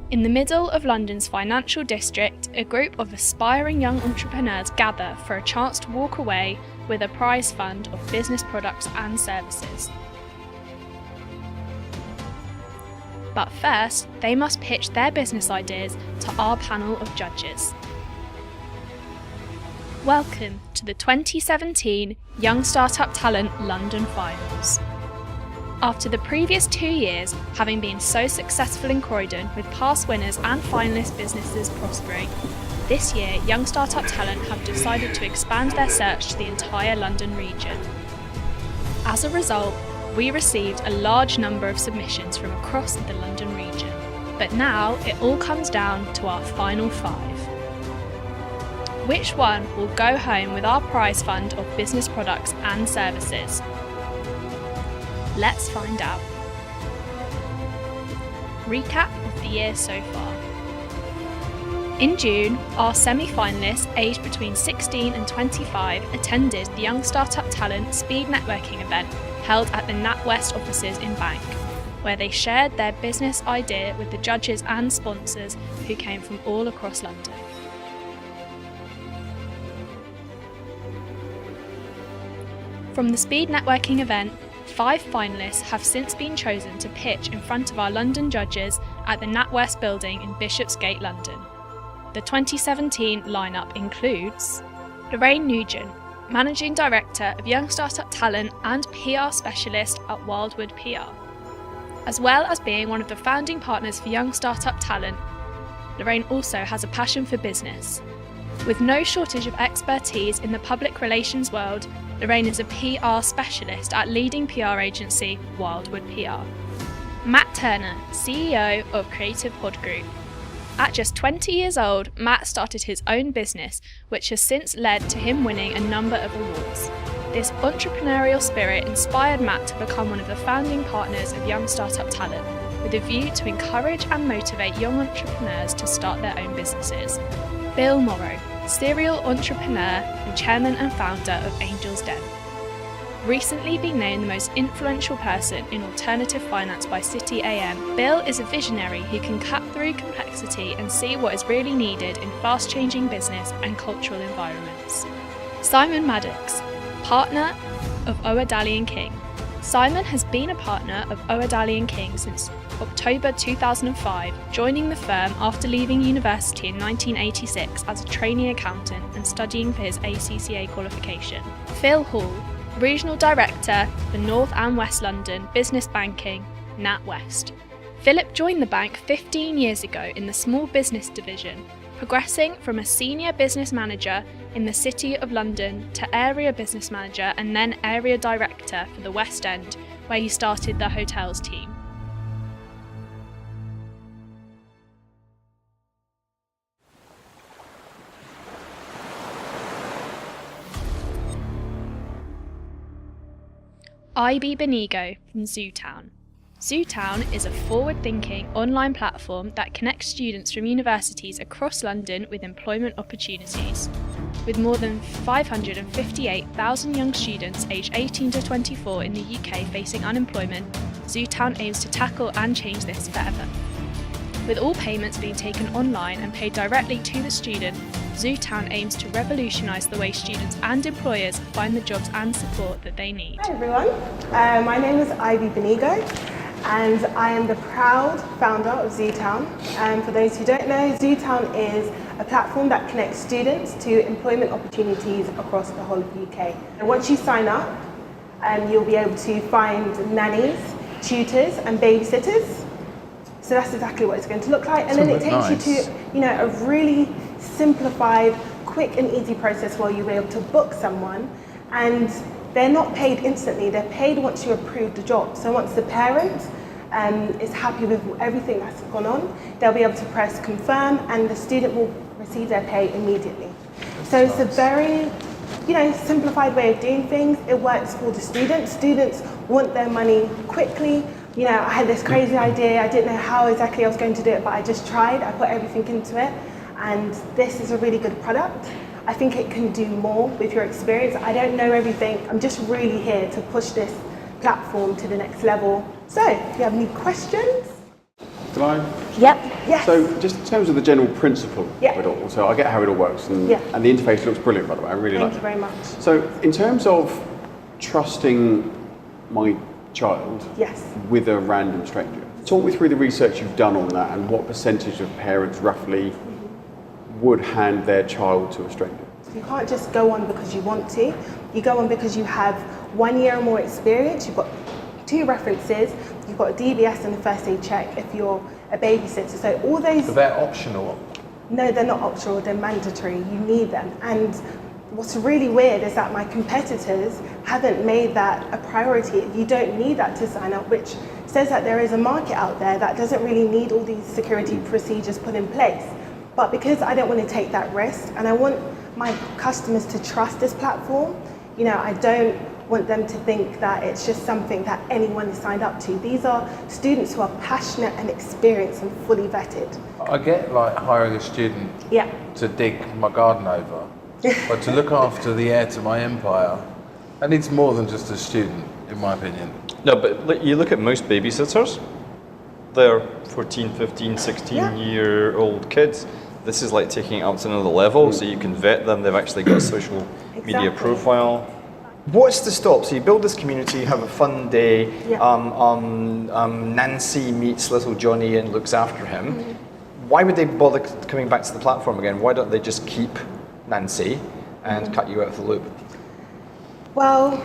In the middle of London's financial district, a group of aspiring young entrepreneurs gather for a chance to walk away with a prize fund of business products and services. But first, they must pitch their business ideas to our panel of judges. Welcome to the 2017 Young Startup Talent London Finals. After the previous 2 years having been so successful in Croydon with past winners and finalist businesses prospering, this year Young Startup Talent have decided to expand their search to the entire London region. As a result, we received a large number of submissions from across the London region, but now it all comes down to our final 5. Which one will go home with our prize fund of business products and services? Let's find out. Recap of the year so far. In June, our semi-finalists aged between 16 and 25 attended the Young Startup Talent Speed Networking event held at the NatWest offices in Bank, where they shared their business idea with the judges and sponsors who came from all across London. From the Speed Networking event, 5 finalists have since been chosen to pitch in front of our London judges at the NatWest building in Bishopsgate, London. The 2017 lineup includes Lorraine Nugent, Managing Director of Young Startup Talent and PR Specialist at Wildwood PR. As well as being one of the founding partners for Young Startup Talent, Lorraine also has a passion for business. With no shortage of expertise in the public relations world, Lorraine is a PR specialist at leading PR agency Wildwood PR. Matt Turner, CEO of Creative Pod Group. At just 20 years old, Matt started his own business, which has since led to him winning a number of awards. This entrepreneurial spirit inspired Matt to become one of the founding partners of Young Startup Talent, with a view to encourage and motivate young entrepreneurs to start their own businesses. Bill Morrow, serial entrepreneur and chairman and founder of Angel's Den. Recently been named the most influential person in alternative finance by City AM, Bill is a visionary who can cut through complexity and see what is really needed in fast-changing business and cultural environments. Simon Maddox, partner of O'Dally & King. Simon has been a partner of O'Dally & King since October 2005, joining the firm after leaving university in 1986 as a trainee accountant and studying for his ACCA qualification. Phil Hall, Regional Director for North and West London Business Banking, NatWest. Philip joined the bank 15 years ago in the small business division, progressing from a senior business manager in the City of London to area business manager and then area director for the West End, where he started the hotels team. IB Benigo from Zootown. Zootown is a forward-thinking online platform that connects students from universities across London with employment opportunities. With more than 558,000 young students aged 18 to 24 in the UK facing unemployment, Zootown aims to tackle and change this forever. With all payments being taken online and paid directly to the student, Zootown aims to revolutionise the way students and employers find the jobs and support that they need. Hi everyone, my name is Ivy Benigo and I am the proud founder of Zootown. For those who don't know, Zootown is a platform that connects students to employment opportunities across the whole of the UK. And once you sign up, you'll be able to find nannies, tutors and babysitters. So that's exactly what it's going to look like. And then it takes you to, a really simplified, quick and easy process where you'll be able to book someone, and they're not paid instantly, they're paid once you approve the job. So once the parent is happy with everything that's gone on, they'll be able to press confirm and the student will receive their pay immediately. So it's a very simplified way of doing things. It works for the students. Students want their money quickly. I had this crazy idea, I didn't know how exactly I was going to do it, but I just tried, I put everything into it, and this is a really good product. I think it can do more with your experience. I don't know everything, I'm just really here to push this platform to the next level. So, if you have any questions? Can I Yep. Yes. So just in terms of the general principle Yeah. of it all, so I get how it all works, and, Yeah. and the interface looks brilliant, by the way. I really like Thank it. you very much. So in terms of trusting my child Yes. with a random stranger, talk me through the research you've done on that and what percentage of parents roughly would hand their child to a stranger. You can't just go on because you want to. You go on because you have 1 year or more experience. You've got 2 references. You've got a DBS and a first aid check if you're a babysitter. So all those. But they're optional. No, they're not optional. They're mandatory. You need them. And what's really weird is that my competitors haven't made that a priority. You don't need that to sign up, which says that there is a market out there that doesn't really need all these security procedures put in place. But because I don't want to take that risk, and I want my customers to trust this platform, you know, I don't want them to think that it's just something that anyone is signed up to. These are students who are passionate and experienced and fully vetted. I get like hiring a student Yeah. to dig my garden over, but to look after the heir to my empire, that needs more than just a student, in my opinion. No, but you look at most babysitters, they're 14, 15, 16-year-old kids. This is like taking it up to another level, so you can vet them. They've actually got a social media Exactly. profile. What's the stop? So you build this community, you have a fun day. Yeah. Nancy meets little Johnny and looks after him. Why would they bother coming back to the platform again? Why don't they just keep Nancy and cut you out of the loop? Well,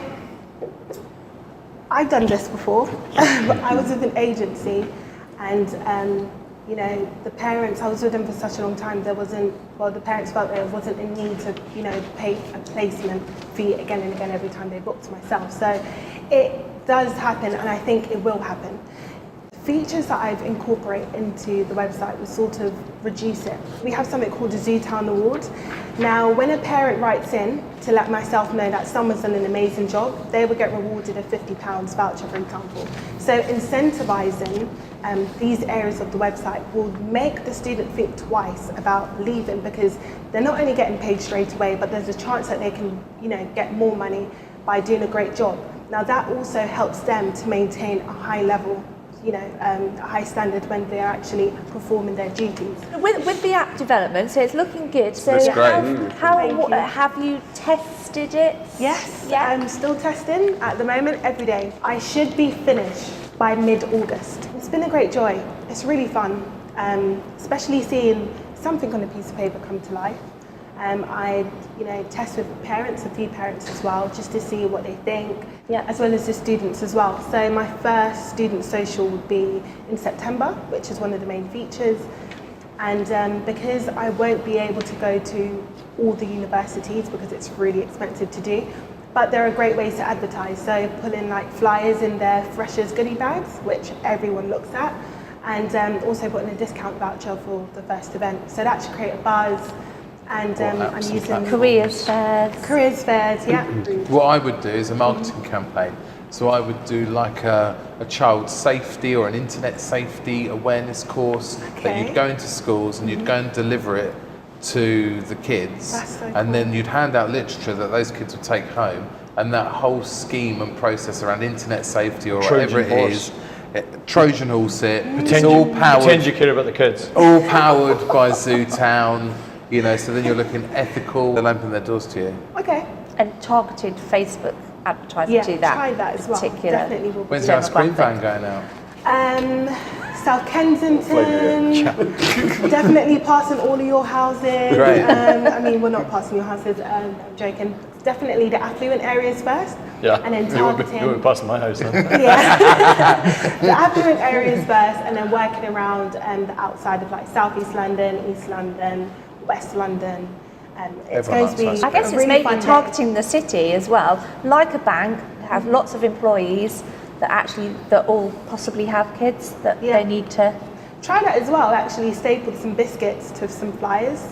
I've done this before. I was with an agency, and you know, the parents, I was with them for such a long time, the parents felt there wasn't a need to, you know, pay a placement fee again and again every time they booked myself. So it does happen, and I think it will happen. Features that I've incorporated into the website will sort of reduce it. We have something called a Zootown Award. Now, when a parent writes in to let myself know that someone's done an amazing job, they will get rewarded a £50 voucher, for example. So incentivizing these areas of the website will make the student think twice about leaving, because they're not only getting paid straight away, but there's a chance that they can, you know, get more money by doing a great job. Now, that also helps them to maintain a high level, you know, a high standard when they are actually performing their duties. With the app development, so it's looking good. So It's great. Thank you. have you tested it? Yes, Yeah. I'm still testing at the moment every day. I should be finished by mid-August. It's been a great joy. It's really fun, especially seeing something on a piece of paper come to life. I, you know, test with parents, a few parents as well, just to see what they think, Yeah. as well as the students as well. So my first student social would be in September, which is one of the main features. And because I won't be able to go to all the universities because it's really expensive to do, but there are great ways to advertise. So putting like flyers in their freshers goodie bags, which everyone looks at, and also putting a discount voucher for the first event. So that should create a buzz. And I'm using Careers fairs. careers fairs, yeah. What I would do is a marketing campaign. So I would do like a child safety or an internet safety awareness course that Okay. you'd go into schools and you'd go and deliver it to the kids. That's so and cool. then you'd hand out literature that those kids would take home, and that whole scheme and process around internet safety or whatever it Trojan is, Trojan horse it, it's all Pretend powered, you care about the kids. all powered by Zootown, you know, so then you're looking ethical, they'll open their doors to you. Okay. And targeted Facebook advertising Yeah, to that. try that as well. particular. Definitely will be. When's the ice cream Demographic. van going out? South Kensington, definitely passing all of your houses. Great. I mean, we're not passing your houses, I'm joking. Definitely the affluent areas first. Yeah, And then you won't targeting. be passing my house then. Yeah. The affluent areas first, and then working around the outside of like Southeast London, East London, West London. It's Everyone going to be likes I guess a it's really maybe fun day. targeting the city as well. Like a bank, have lots of employees that all possibly have kids that Yeah. they need to. Try that as well, actually stapled some biscuits to some flyers.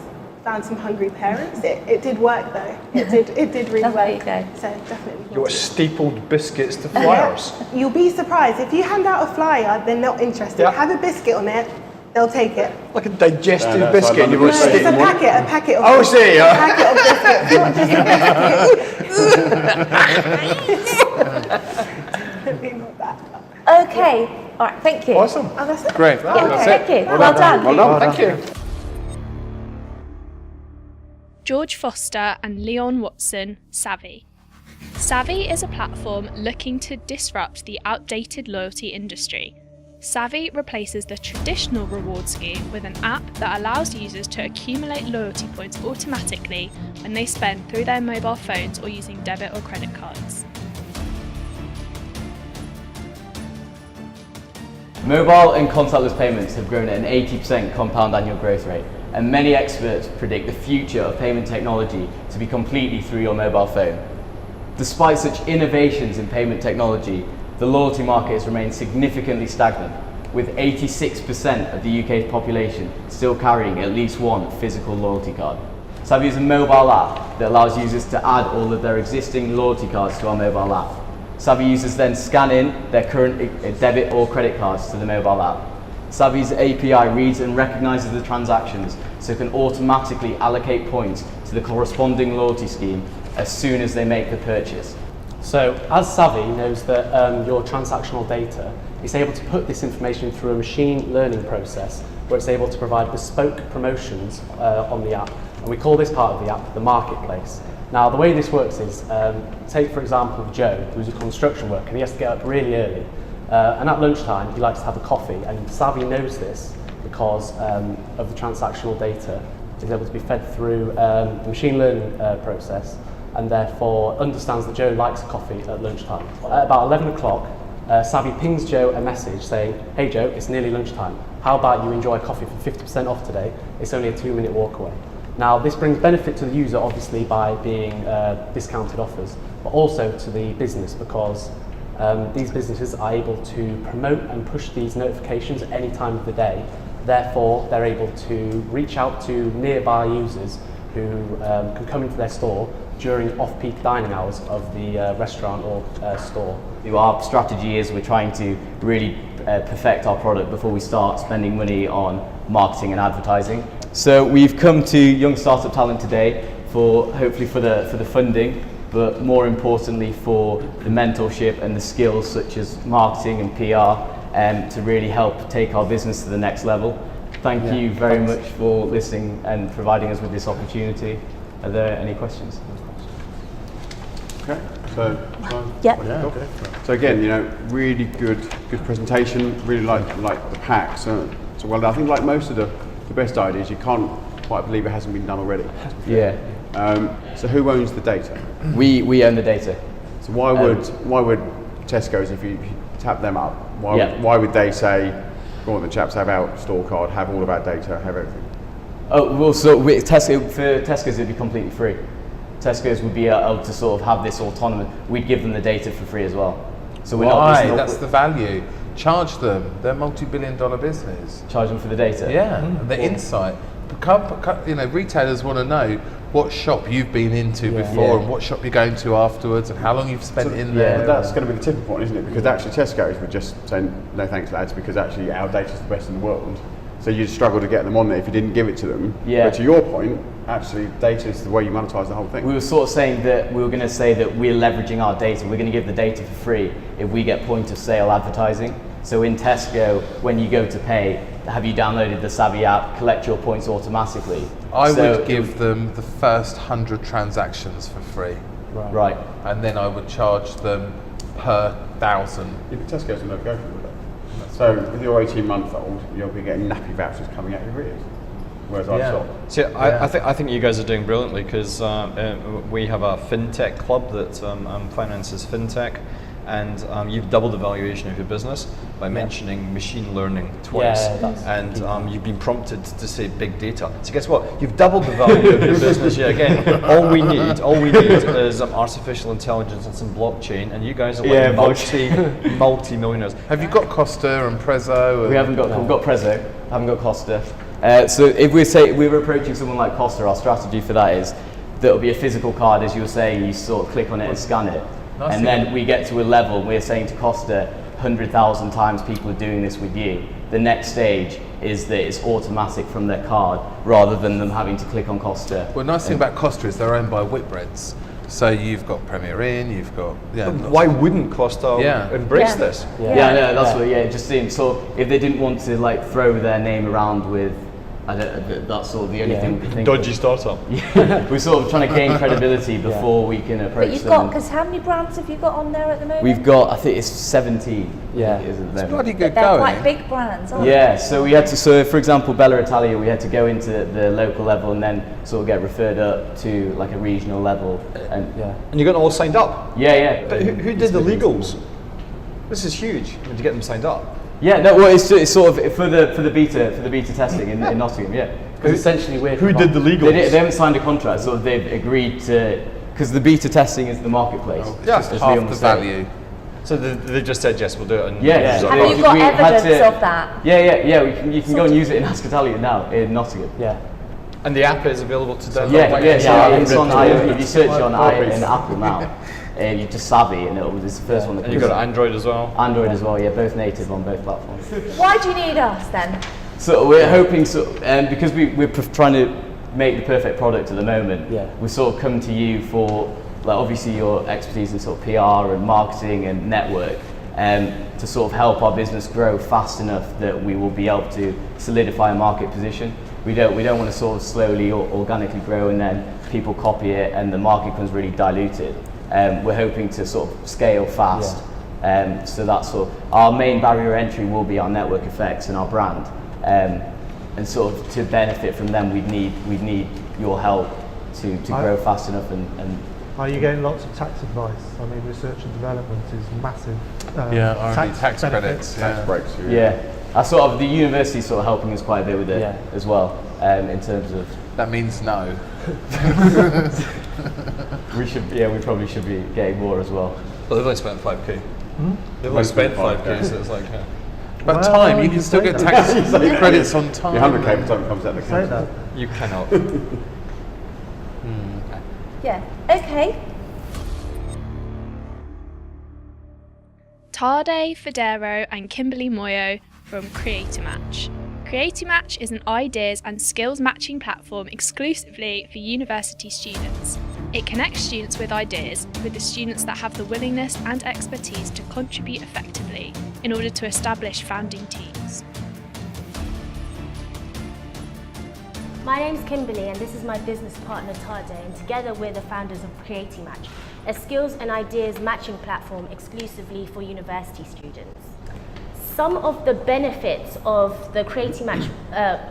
Found some hungry parents. It did work though. It did really Oh, there work. you go. So definitely. You got stapled biscuits to flyers. You'll be surprised. If you hand out a flyer, they're not interested. Yeah. Have a biscuit on it, they'll take it. Like a digested No, no, biscuit. sorry, You London would No, it's stick. a packet of Oh, see, a packet of biscuits, not just a biscuit. definitely not that. Okay, all right, thank you. Awesome. Oh, that's it. Great. Yeah, That's thank it. you. Well done. Well done. Thank you. George Foster and Leon Watson, Savvy. Savvy is a platform looking to disrupt the outdated loyalty industry. Savvy replaces the traditional reward scheme with an app that allows users to accumulate loyalty points automatically when they spend through their mobile phones or using debit or credit cards. Mobile and contactless payments have grown at an 80% compound annual growth rate, and many experts predict the future of payment technology to be completely through your mobile phone. Despite such innovations in payment technology, the loyalty market has remained significantly stagnant, with 86% of the UK's population still carrying at least one physical loyalty card. Savvy is a mobile app that allows users to add all of their existing loyalty cards to our mobile app. Savvy users then scan in their current debit or credit cards to the mobile app. Savvy's API reads and recognises the transactions, so it can automatically allocate points to the corresponding loyalty scheme as soon as they make the purchase. So as Savvy knows that your transactional data, it's able to put this information through a machine learning process where it's able to provide bespoke promotions on the app. And we call this part of the app the marketplace. Now the way this works is, take for example Joe, who's a construction worker, and he has to get up really early. And at lunchtime he likes to have a coffee, and Savvy knows this because of the transactional data. It's able to be fed through the machine learning process, and therefore understands that Joe likes a coffee at lunchtime. At about 11 o'clock, Savvy pings Joe a message saying, "Hey Joe, it's nearly lunchtime. How about you enjoy a coffee for 50% off today? It's only a 2-minute walk away." Now this brings benefit to the user obviously by being discounted offers, but also to the business because these businesses are able to promote and push these notifications at any time of the day. Therefore, they're able to reach out to nearby users who can come into their store during off-peak dining hours of the restaurant or store. Our strategy is we're trying to really perfect our product before we start spending money on marketing and advertising. So we've come to Young Startup Talent today hopefully for the funding, but more importantly for the mentorship and the skills such as marketing and PR to really help take our business to the next level. Thank you very much for listening and providing us with this opportunity. Are there any questions? Okay, so Yep. okay. So again, really good presentation. Really like the pack. So well, I think like most of the best ideas, you can't quite believe it hasn't been done already. Yeah. So who owns the data? We own the data. So why would Tesco's, if you tap them up, why would they say, go on the chaps, have our store card, have all of our data, have everything? Oh, well, so for Tesco's it'd be completely free. Tesco's would be able to sort of have this autonomous. We'd give them the data for free as well. So we're Why? not. That's the value. Charge them. They're a multi-billion-dollar business. Charge them for the data. Yeah, the insight. Retailers want to know what shop you've been into before and what shop you're going to afterwards and how long you've spent in there. But that's going to be the tipping point, isn't it? Because actually Tesco's would just say, no thanks lads, because actually our data's the best in the world. So you'd struggle to get them on there if you didn't give it to them. Yeah. But to your point, actually data is the way you monetize the whole thing. We were sort of saying that we were going to say that we're leveraging our data. We're going to give the data for free if we get point of sale advertising. So in Tesco, when you go to pay, have you downloaded the Savvy app, collect your points automatically? I would give them the first 100 transactions for free. Right. And then I would charge them per 1,000. Yeah, but Tesco's will never go through with that. So with your 18-month-old, you'll be getting nappy vouchers coming out of your ears. Whereas I've stopped. See, I think you guys are doing brilliantly because we have a fintech club that finances fintech, and you've doubled the valuation of your business by mentioning machine learning twice, and you've been prompted to say big data. So guess what? You've doubled the value of your business yet again. All we need is artificial intelligence and some blockchain, and you guys are like multi-millionaires. Have you got Costa and Prezzo? We haven't got. We've got Prezzo. Haven't got Costa. So if we were approaching someone like Costa, our strategy for that is that it'll be a physical card, as you were saying. You sort of click on it and scan it, and then we get to a level. We're saying to Costa, 100,000 times people are doing this with you. The next stage is that it's automatic from their card rather than them having to click on Costa. Well, the nice thing about Costa is they're owned by Whitbreads. So you've got Premier Inn, you've got Why wouldn't Clostar embrace this? Yeah, no, that's what. Yeah, it just seems so. If they didn't want to like throw their name around with, that's sort of the only thing we could think. Dodgy startup. Yeah, we're sort of trying to gain credibility before we can approach them. But you've got, because how many brands have you got on there at the moment? We've got, I think it's 17. Yeah, it's bloody good They're going. quite big brands, aren't Yeah, so we had to, so for example, Bella Italia, we had to go into the local level and then sort of get referred up to like a regional level. And And you got them all signed up? Yeah. But who did the legals? This is huge, to get them signed up. Yeah, no, well, it's sort of for the beta testing in Nottingham, yeah. Because essentially Who did the legals? They haven't signed a contract, so they've agreed to, because the beta testing is the marketplace. Just as half Leon the was saying. value. So they just said, yes, we'll do it. And Yeah. Have you got evidence of that? Yeah. You can go and use it in Askatalia now in Nottingham. Yeah. And the app is available to download? Yeah. It's on iOS. If you search on Apple now, you just Savvy, and it's the first one that And you've got Android as well? Android as well, yeah, both native on both platforms. Why do you need us then? So we're hoping, because we're trying to make the perfect product at the moment, we sort of come to you for, like, obviously your expertise in sort of PR and marketing and network, to sort of help our business grow fast enough that we will be able to solidify a market position. We don't want to sort of slowly or organically grow and then people copy it and the market becomes really diluted. We're hoping to sort of scale fast. So that's sort of our main barrier to entry will be our network effects and our brand. And sort of to benefit from them, we'd need your help to grow fast enough and Are you getting lots of tax advice? I mean, research and development is massive. R&D tax credits, tax breaks. Yeah, sort of the university sort of helping us quite a bit with it as well, in terms of. That means no. We probably should be getting more as well. Well, they've only spent 5k. They've only spent 5k, so it's like. But time, you can still get tax credits on time. Your 100k time comes out of the council. You cannot. Yeah, okay. Tade Federo and Kimberly Moyo from Creatimatch. Creatimatch is an ideas and skills matching platform exclusively for university students. It connects students with ideas with the students that have the willingness and expertise to contribute effectively in order to establish founding teams. My name's Kimberly and this is my business partner Tade, and together we're the founders of Creatimatch, a skills and ideas matching platform exclusively for university students. Some of the benefits of the Creatimatch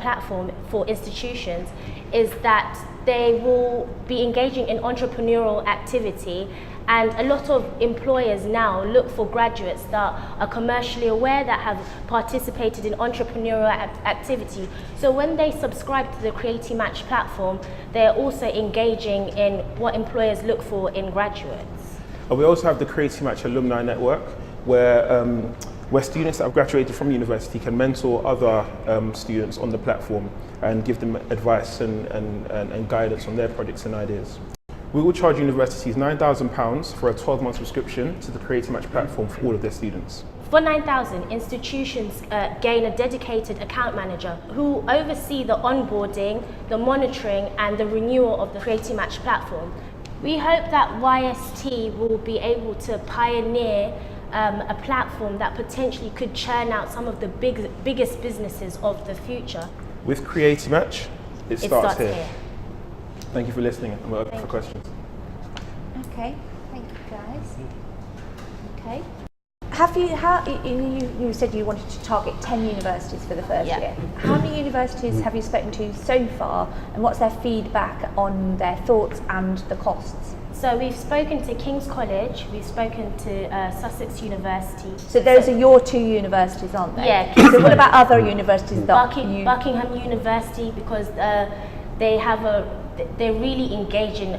platform for institutions is that they will be engaging in entrepreneurial activity, and a lot of employers now look for graduates that are commercially aware, that have participated in entrepreneurial activity. So when they subscribe to the Creatimatch platform, they're also engaging in what employers look for in graduates. We also have the Creatimatch Alumni Network, where students that have graduated from university can mentor other students on the platform and give them advice and guidance on their projects and ideas. We will charge universities £9,000 for a 12-month subscription to the Creatimatch platform for all of their students. For 9,000, institutions gain a dedicated account manager who oversee the onboarding, the monitoring and the renewal of the Creatimatch platform. We hope that YST will be able to pioneer a platform that potentially could churn out some of the biggest businesses of the future. With Creatimatch, it starts here. Thank you for listening, and we're open for questions. Okay, thank you guys. Okay. You said you wanted to target 10 universities for the first year. How many universities have you spoken to so far, and what's their feedback on their thoughts and the costs? So we've spoken to King's College, we've spoken to Sussex University. So those are your two universities, aren't they? Yeah. So what about other universities that Buckingham University, because they really engage in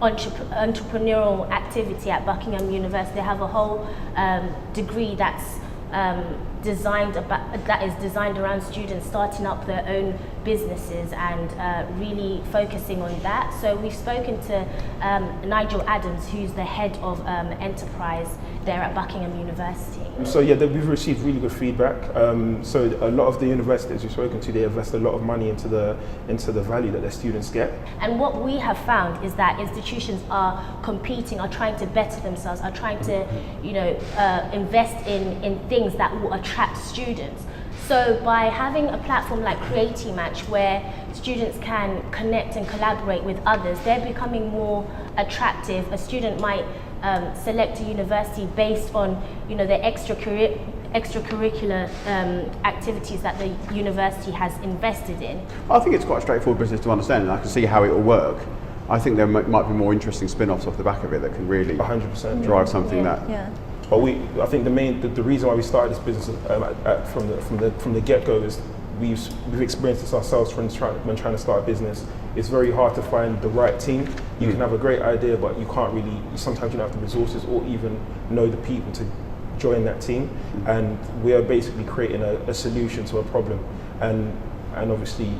entrepreneurial activity at Buckingham University. They have a whole degree that is designed around students starting up their own businesses and really focusing on that. So we've spoken to Nigel Adams, who's the head of enterprise there at Buckingham University. So yeah, we've received really good feedback. So a lot of the universities we've spoken to, they invest a lot of money into the value that their students get. And what we have found is that institutions are competing, are trying to better themselves, are trying to, invest in things that will attract students. So by having a platform like Creating Match, where students can connect and collaborate with others, they're becoming more attractive. A student might select a university based on, their extracurricular activities that the university has invested in. I think it's quite a straightforward business to understand, and I can see how it will work. I think there might be more interesting spin-offs off the back of it that can really 100% drive something that. Yeah. But I think the reason why we started this business from the get-go is we've experienced this ourselves when trying to start a business. It's very hard to find the right team. You can have a great idea, but you can't really. Sometimes you don't have the resources or even know the people to join that team. And we are basically creating a solution to a problem. And obviously,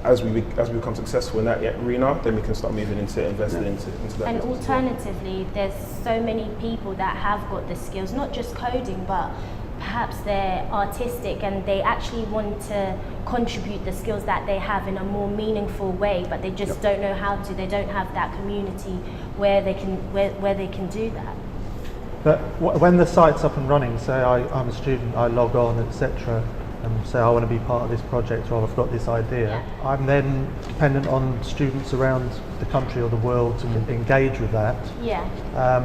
as we become successful in that arena, then we can start moving into investing into that. And alternatively, there's so many people that have got the skills, not just coding, but perhaps they're artistic and they actually want to contribute the skills that they have in a more meaningful way, but they just don't know how to. They don't have that community where they can do that. But when the site's up and running, say I'm a student, I log on, etc., and say I want to be part of this project, or I've got this idea, I'm then dependent on students around the country or the world to engage with that. Yeah.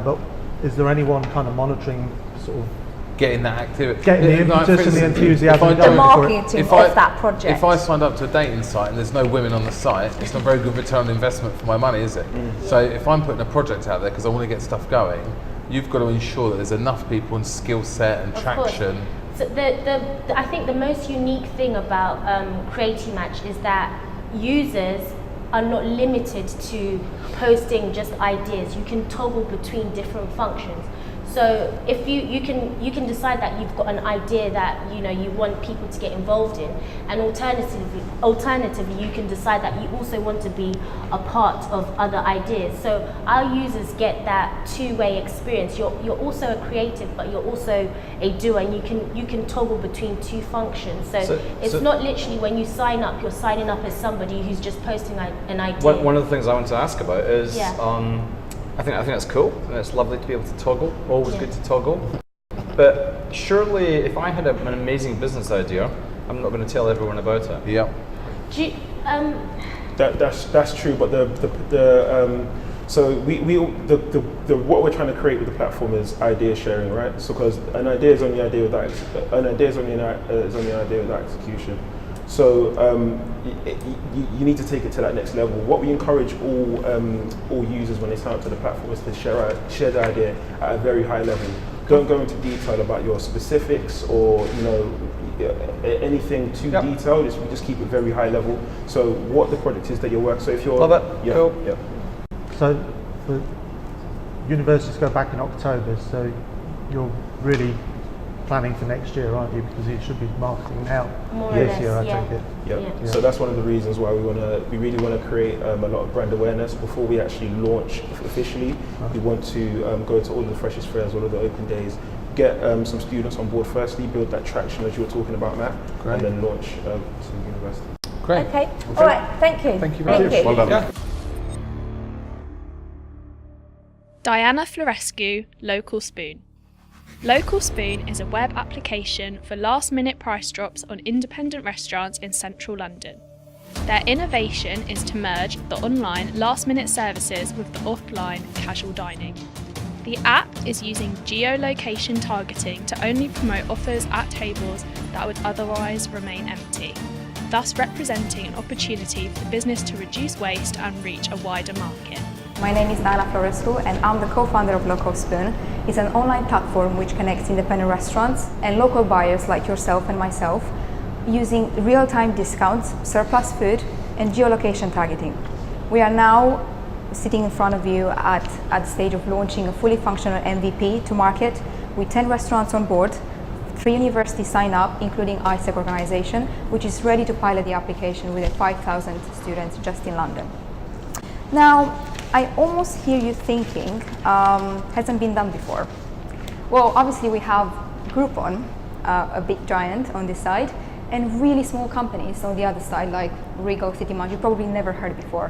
But is there anyone kind of monitoring sort of getting that activity, getting the impetus and the enthusiasm, the marketing of that project? If I signed up to a dating site and there's no women on the site, it's not a very good return on investment for my money, is it? So if I'm putting a project out there because I want to get stuff going, you've got to ensure that there's enough people and skill set and traction. So I think the most unique thing about Creating Match is that users are not limited to posting just ideas. You can toggle between different functions. So if you can decide that you've got an idea that you want people to get involved in, and alternatively you can decide that you also want to be a part of other ideas. So our users get that two-way experience. You're also a creative, but you're also a doer, and you can toggle between two functions. So it's not literally when you sign up, you're signing up as somebody who's just posting an idea. One of the things I want to ask about is. I think that's cool, and it's lovely to be able to toggle. Always good to toggle. But surely, if I had an amazing business idea, I'm not going to tell everyone about it. Yeah. That's true, but what we're trying to create with the platform is idea sharing, right? So because an idea is only an idea without execution. So you need to take it to that next level. What we encourage all users when they sign up to the platform is to share the idea at a very high level. Don't go into detail about your specifics or anything too detailed. Just keep it very high level. So what the project is that you're working. So if you're love it, cool. Yeah. So the universities go back in October. So you're really planning for next year, aren't you? Because you should be marketing now this year, I take it. Yeah. So that's one of the reasons why we really want to create a lot of brand awareness before we actually launch officially. We want to go to all of the freshers fairs, all of the open days, get some students on board firstly, build that traction as you were talking about, Matt, and then launch to the university. Great. Okay. All right. Thank you. Thank you very much. Well done. Yeah. Diana Florescu, Local Spoon. Local Spoon is a web application for last-minute price drops on independent restaurants in central London. Their innovation is to merge the online last-minute services with the offline casual dining. The app is using geolocation targeting to only promote offers at tables that would otherwise remain empty, thus representing an opportunity for the business to reduce waste and reach a wider market. My name is Diana Florescu and I'm the co-founder of Local Spoon. It's an online platform which connects independent restaurants and local buyers like yourself and myself using real-time discounts, surplus food and geolocation targeting. We are now sitting in front of you at the stage of launching a fully functional MVP to market with 10 restaurants on board, 3 universities sign up, including ISEC organization, which is ready to pilot the application with 5,000 students just in London. Now, I almost hear you thinking, hasn't been done before. Well, obviously we have Groupon, a big giant on this side, and really small companies on the other side, like Regal, City Munch, you probably never heard before.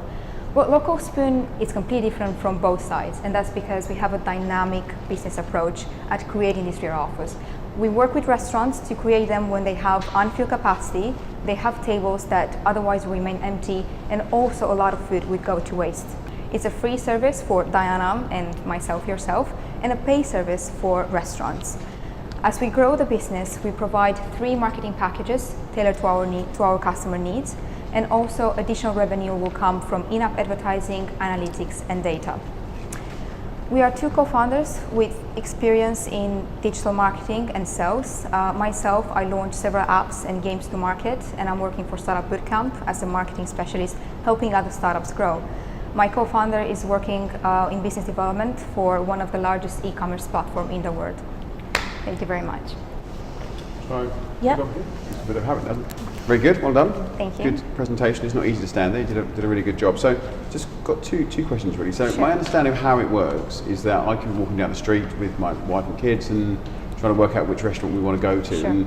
Well, Local Spoon is completely different from both sides, and that's because we have a dynamic business approach at creating these real offers. We work with restaurants to create them when they have unfilled capacity, they have tables that otherwise remain empty, and also a lot of food would go to waste. It's a free service for Diana and myself, yourself, and a pay service for restaurants. As we grow the business, we provide 3 marketing packages tailored to our customer needs, and also additional revenue will come from in-app advertising, analytics, and data. We are 2 co-founders with experience in digital marketing and sales. Myself, I launched several apps and games to market, and I'm working for Startup Bootcamp as a marketing specialist, helping other startups grow. My co-founder is working in business development for one of the largest e-commerce platforms in the world. Thank you very much. So, Yep. it's a bit of habit, hasn't it? Very good, well done. Thank you. Good presentation. It's not easy to stand there. You did a really good job. So, just got two questions really. So, my understanding of how it works is that I can be walking down the street with my wife and kids and trying to work out which restaurant we want to go to. Sure. And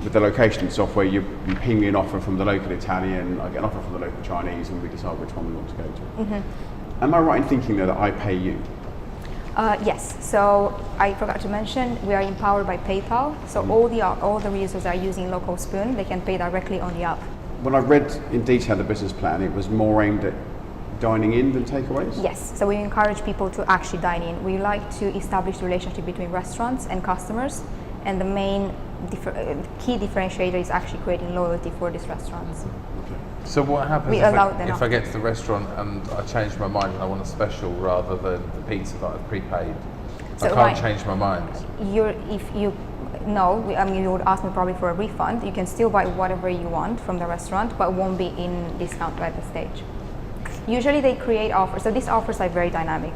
with the location software, you ping me an offer from the local Italian, I get an offer from the local Chinese, and we decide which one we want to go to. Am I right in thinking though that I pay you? Yes, so I forgot to mention, we are empowered by PayPal, so all the users that are using Local Spoon, they can pay directly on the app. When I read in detail the business plan, it was more aimed at dining in than takeaways? Yes, so we encourage people to actually dine in. We like to establish the relationship between restaurants and customers, and the main key differentiator is actually creating loyalty for these restaurants. So what happens We if, allow I, them if I get to the restaurant and I change my mind and I want a special rather than the pizza that I've prepaid? So I can't change my mind. If you you would ask me probably for a refund. You can still buy whatever you want from the restaurant, but won't be in discount at the stage. Usually they create offers, so these offers are very dynamic.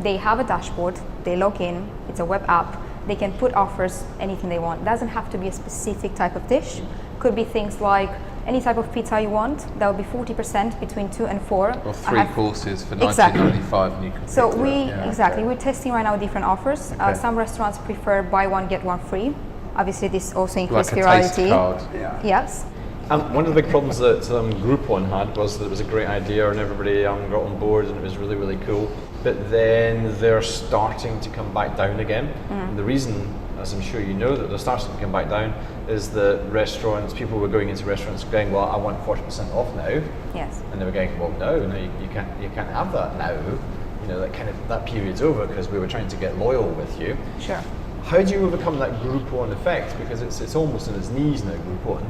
They have a dashboard, they log in, it's a web app, they can put offers anything they want. It doesn't have to be a specific type of dish. Could be things like any type of pizza you want, that will be 40% between 2 and 4. Or 3 courses for Exactly. $19.95 and you can So pick exactly, we're testing right now different offers. Okay. Some restaurants prefer buy one, get one free. Obviously this also increases like a virality. taste card. Yes. One of the big problems that Groupon had was that it was a great idea and everybody got on board and it was really, really cool. But then they're starting to come back down again. And the reason, as I'm sure you know, that they're starting to come back down is that people were going into restaurants going, well, I want 40% off now. Yes. And they were going, well, no, you can't have that now. You know, that period's over because we were trying to get loyal with you. Sure. How do you overcome that Groupon effect? Because it's almost on its knees now, Groupon.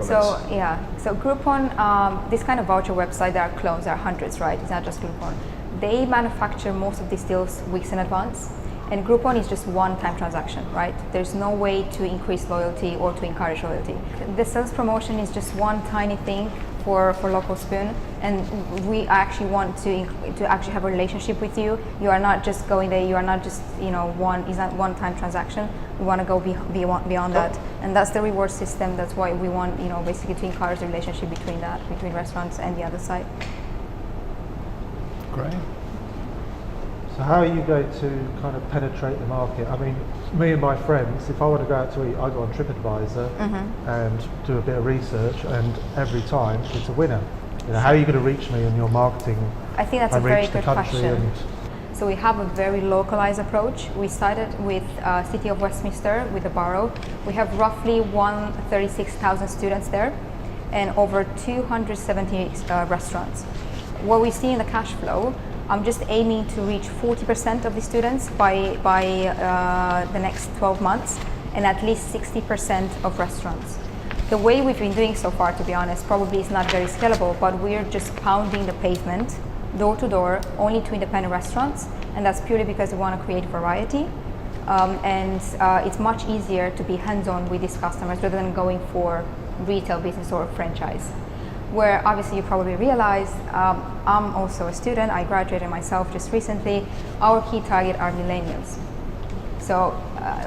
So Groupon, this kind of voucher website, there are clones, there are hundreds, right? It's not just Groupon. They manufacture most of these deals weeks in advance. And Groupon is just one-time transaction, right? There's no way to increase loyalty or to encourage loyalty. The sales promotion is just one tiny thing for Local Spoon, and we actually want to actually have a relationship with you. You are not just going there. You are not just it's not one-time transaction. We want to go beyond that, and that's the reward system. That's why we want basically to encourage the relationship between restaurants and the other side. Great. So how are you going to kind of penetrate the market? I mean, me and my friends, if I want to go out to eat, I go on TripAdvisor and do a bit of research, and every time it's a winner. How are you going to reach me in your marketing? I think that's a very good question. So we have a very localized approach. We started with City of Westminster, with the borough. We have roughly 136,000 students there and over 270 restaurants. What we see in the cash flow, I'm just aiming to reach 40% of the students by the next 12 months and at least 60% of restaurants. The way we've been doing so far, to be honest, probably is not very scalable, but we're just pounding the pavement door to door only to independent restaurants, and that's purely because we want to create variety. It's much easier to be hands-on with these customers rather than going for retail business or franchise. Where obviously you probably realize, I'm also a student, I graduated myself just recently. Our key target are millennials. So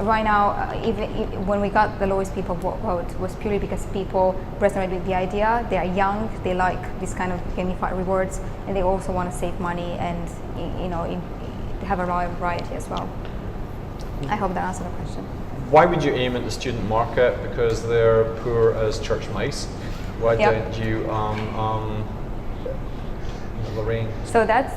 right now, even when we got the lowest people vote was purely because people resonated with the idea. They are young, they like this kind of gamified rewards, and they also want to save money and have a variety as well. I hope that answered the question. Why would you aim at the student market? Because they're poor as church mice. Why don't you, Lorraine? So that's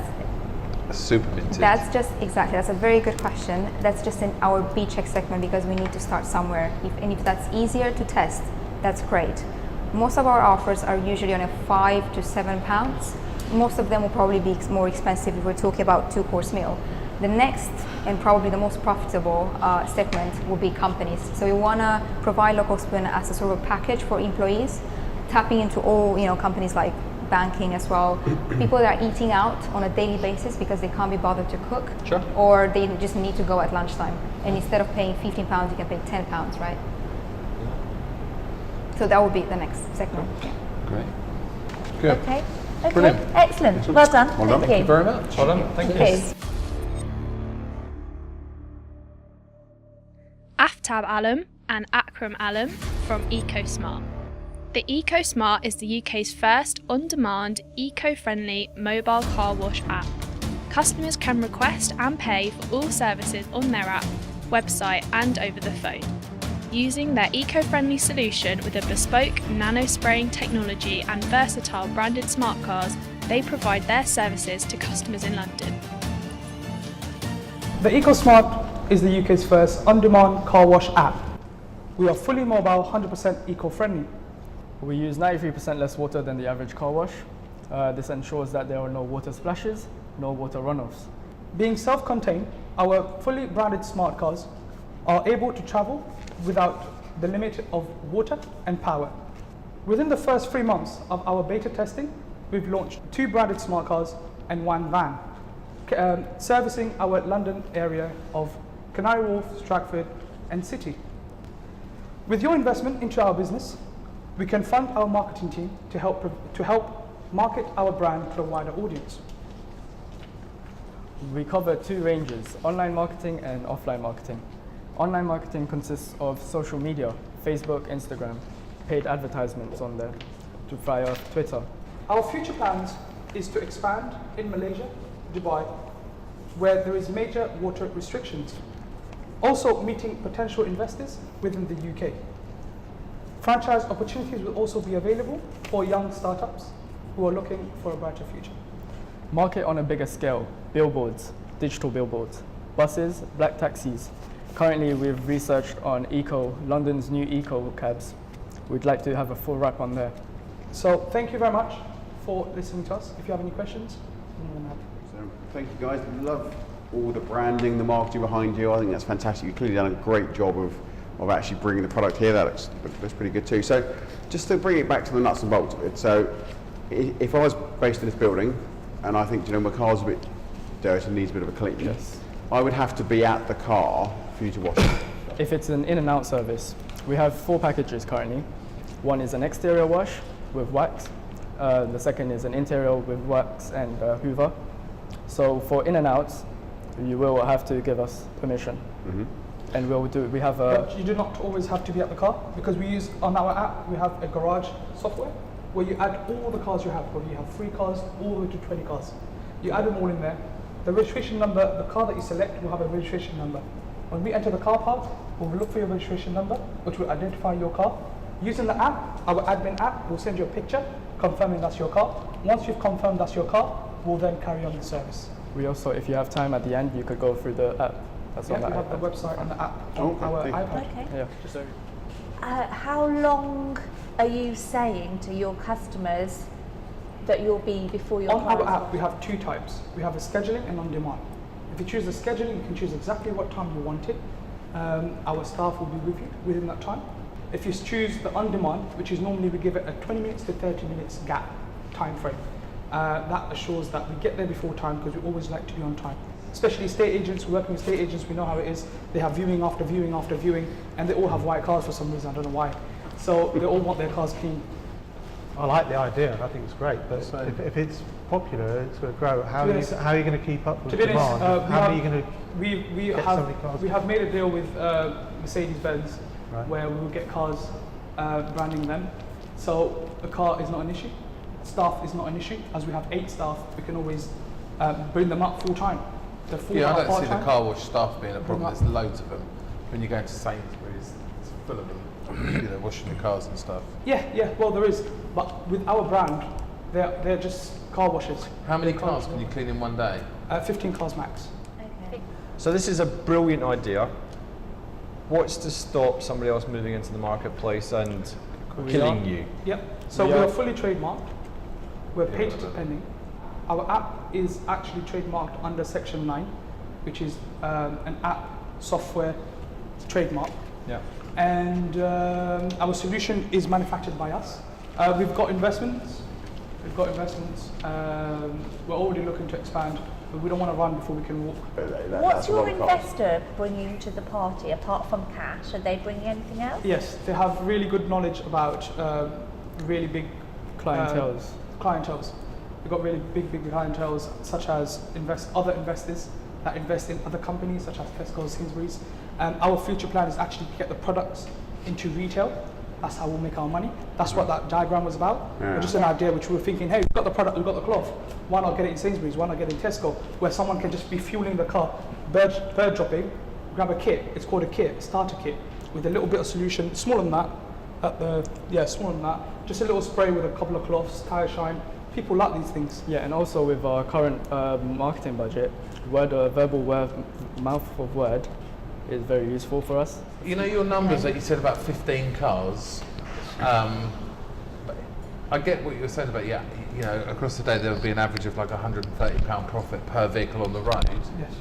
super vintage. That's a very good question. That's just in our B-check segment because we need to start somewhere. If that's easier to test, that's great. Most of our offers are usually on a £5 to £7. Most of them will probably be more expensive if we're talking about 2-course meal. The next and probably the most profitable segment will be companies. So we want to provide Local Spoon as a sort of package for employees, tapping into all companies like banking as well. People that are eating out on a daily basis because they can't be bothered to cook, or they just need to go at lunchtime. And instead of paying £15, you can pay £10, right? So that will be the next segment. Great. Good. Okay. Brilliant. Excellent. Well done. Thank you very much. Well done. Thank you. Aftab Alam and Akram Alam from EcoSmart. The EcoSmart is the UK's first on-demand, eco-friendly mobile car wash app. Customers can request and pay for all services on their app, website and over the phone. Using their eco-friendly solution with a bespoke nano-spraying technology and versatile branded smart cars, they provide their services to customers in London. The EcoSmart is the UK's first on-demand car wash app. We are fully mobile, 100% eco-friendly. We use 93% less water than the average car wash. This ensures that there are no water splashes, no water runoffs. Being self-contained, our fully branded smart cars are able to travel without the limit of water and power. Within the first 3 months of our beta testing, we've launched 2 branded smart cars and 1 van, servicing our London area of Canary Wharf, Stratford and City. With your investment into our business, we can fund our marketing team to help market our brand to a wider audience. We cover 2 ranges, online marketing and offline marketing. Online marketing consists of social media, Facebook, Instagram, paid advertisements on there, via Twitter. Our future plans is to expand in Malaysia, Dubai, where there is major water restrictions. Also meeting potential investors within the UK. Franchise opportunities will also be available for young startups who are looking for a brighter future. Market on a bigger scale, billboards, digital billboards, buses, black taxis. Currently we've researched on London's new eco cabs. We'd like to have a full wrap on there. So thank you very much for listening to us. If you have any questions, So thank you guys. Love all the branding, the marketing behind you. I think that's fantastic. You've clearly done a great job of actually bringing the product here. That looks pretty good too. So just to bring it back to the nuts and bolts of it. So if I was based in this building and I think, my car's a bit dirty and needs a bit of a clean, I would have to be at the car for you to wash it. If it's an in and out service, we have 4 packages currently. One is an exterior wash with wax. The second is an interior with wax and hoover. So for in and outs, you will have to give us permission. And we have a... But you do not always have to be at the car, because we use, on our app, we have a garage software where you add all the cars you have, whether you have 3 cars all the way to 20 cars. You add them all in there. The registration number, the car that you select will have a registration number. When we enter the car park, we'll look for your registration number, which will identify your car. Using the app, our admin app, will send you a picture confirming that's your car. Once you've confirmed that's your car, we'll then carry on the service. We also, if you have time at the end, you could go through the app. That's on we the have iPad. the website and the app on our iPad. Okay. Yeah. How long are you saying to your customers that you'll be before your On car our is app, off? we have 2 types. We have a scheduling and on demand. If you choose the scheduling, you can choose exactly what time you want it. Our staff will be with you within that time. If you choose the on demand, which is normally we give it a 20 minutes to 30 minutes gap time frame. That assures that we get there before time, because we always like to be on time. Especially estate agents, working with estate agents, we know how it is. They have viewing after viewing after viewing, and they all have white cars for some reason, I don't know why. So they all want their cars clean. I like the idea. I think it's great, but if it's popular, it's going to grow. How are you going to keep up with demand? How are you going to we have made a deal with Mercedes-Benz where we will get cars branding them. So a car is not an issue. Staff is not an issue. As we have 8 staff, we can always bring them up full time. I don't see the car wash staff being a problem. There's loads of them. When you go into Sainsbury's, it's full of them, washing the cars and stuff. Yeah, well there is. But with our brand, they're just car washers. How many cars can you clean in one day? 15 cars max. Okay. So this is a brilliant idea. What's to stop somebody else moving into the marketplace and killing you? Yep. So we are fully trademarked. We're patent pending. Our app is actually trademarked under Section 9, which is an app software trademark. Yeah. And our solution is manufactured by us. We've got investments. We're already looking to expand, but we don't want to run before we can walk. What's your investor bringing to the party apart from cash? Are they bringing anything else? Yes, they have really good knowledge about really big Clienteles. We've got really big clienteles, such as other investors that invest in other companies, such as Tesco, Sainsbury's. Our future plan is actually to get the products into retail. That's how we'll make our money. That's what that diagram was about. Yeah. Just an idea which we were thinking, hey, we've got the product, we've got the cloth. Why not get it in Sainsbury's? Why not get it in Tesco? Where someone can just be fueling the car, bird dropping, grab a kit. It's called a kit, starter kit, with a little bit of solution, smaller than that. Smaller than that. Just a little spray with a couple of cloths, tire shine. People like these things. Yeah, and also with our current marketing budget, verbal word, mouth of word is very useful for us. You know your numbers that you said about 15 cars. I get what you're saying about across the day there would be an average of like £130 profit per vehicle on the road. Yes.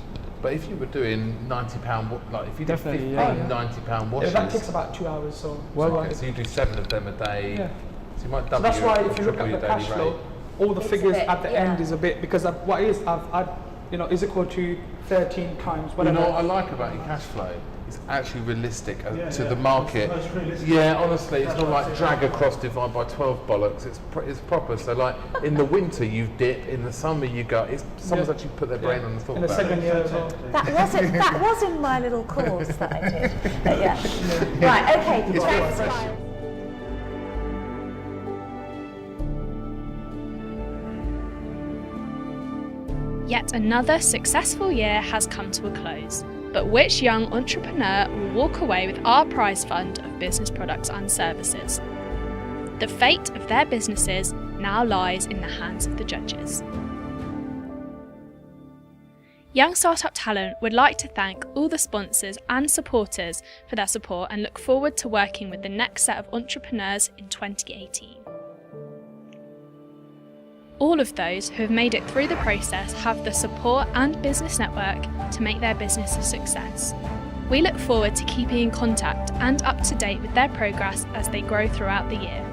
But if you were doing £90, like if you did 15 £90 washes, that takes about 2 hours. So so you do 7 of them a day. Yeah. So you might So double that's your, why if you look triple at your the daily cash rate. flow, all the figures at the end is a bit, because what it is, is equal to 13 times You whatever. know what I like about your cash flow? It's actually realistic to the market. It's realistic. Yeah, honestly, it's not like drag across divide by 12 bollocks. It's proper. So like in the winter you dip, in the summer you go. Someone's actually put their brain on the thought In the about second it. year as well. That was in my little course that I did. But yeah. Right, okay. Thanks, guys. Yet another successful year has come to a close. But which young entrepreneur will walk away with our prize fund of business products and services? The fate of their businesses now lies in the hands of the judges. Young Startup Talent would like to thank all the sponsors and supporters for their support and look forward to working with the next set of entrepreneurs in 2018. All of those who have made it through the process have the support and business network to make their business a success. We look forward to keeping in contact and up to date with their progress as they grow throughout the year.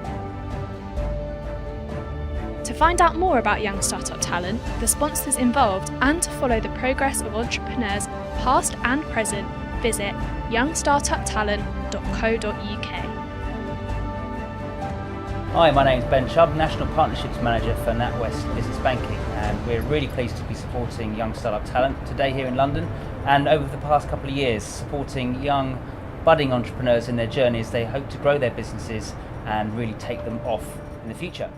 To find out more about Young Startup Talent, the sponsors involved, and to follow the progress of entrepreneurs past and present, visit youngstartuptalent.co.uk. Hi, my name is Ben Chubb, National Partnerships Manager for NatWest Business Banking, and we're really pleased to be supporting Young Startup Talent today here in London, and over the past couple of years supporting young budding entrepreneurs in their journey as they hope to grow their businesses and really take them off in the future.